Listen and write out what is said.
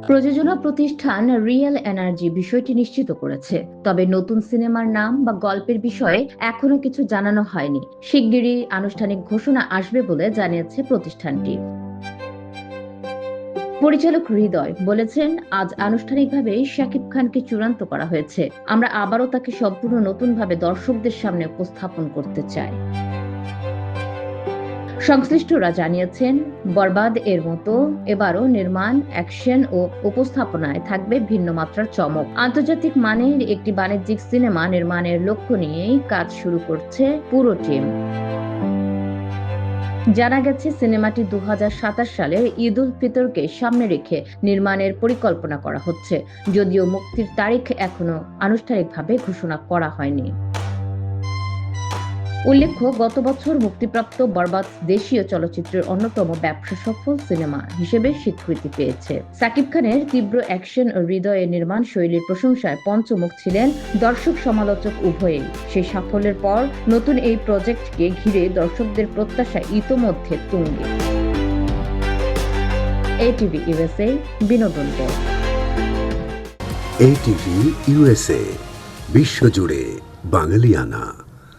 প্রযোজনা প্রতিষ্ঠান real energy বিষয়টি নিশ্চিত করেছে, তবে নতুন সিনেমার নাম বা গল্পের বিষয়ে এখনো কিছু জানানো হয়নি। শিগগিরই আনুষ্ঠানিক ঘোষণা আসবে বলে জানিয়েছে প্রতিষ্ঠানটি। পরিচালক হৃদয় বলেছেন, আজ আনুষ্ঠানিকভাবে শাকিব খানকে চূড়ান্ত করা হয়েছে। আমরা আবারও তাকে সম্পূর্ণ নতুনভাবে দর্শকদের সামনে উপস্থাপন করতে চাই। সংশ্লিষ্টরা জানিয়েছেন, বরবাদ এর মতো এবারও নির্মাণ, অ্যাকশন ও উপস্থাপনায় থাকবে ভিন্ন মাত্রার চমক। আন্তর্জাতিক মানের একটি বাণিজ্যিক সিনেমা নির্মাণের লক্ষ্য নিয়েই কাজ শুরু করছে পুরো টিম। জানা গেছে, সিনেমাটি 2027 সালের ঈদ উল ফিতরকে সামনে রেখে নির্মাণের পরিকল্পনা করা হচ্ছে, যদিও মুক্তির তারিখ এখনো আনুষ্ঠানিকভাবে ঘোষণা করা হয়নি। উল্লেখ্য, গত বছর মুক্তিপ্রাপ্ত বরবাদ দেশীয় চলচ্চিত্রের অন্যতম ব্যবসা সফল সিনেমা হিসেবে স্বীকৃতি পেয়েছে। সাকিব খানের তীব্র অ্যাকশন ও হৃদয়ের নির্মাণ শৈলীর প্রশংসায় পঞ্চমুখ ছিলেন দর্শক সমালোচক উভয়েই। সেই সাফল্যের পর নতুন এই প্রজেক্টকে ঘিরে দর্শকদের প্রত্যাশা ইতোমধ্যে তুঙ্গে। এটিভি ইউএসএ বিনোদন ডেস্ক। এটিভি ইউএসএ, বিশ্বজুড়ে বাঙালিয়ানা।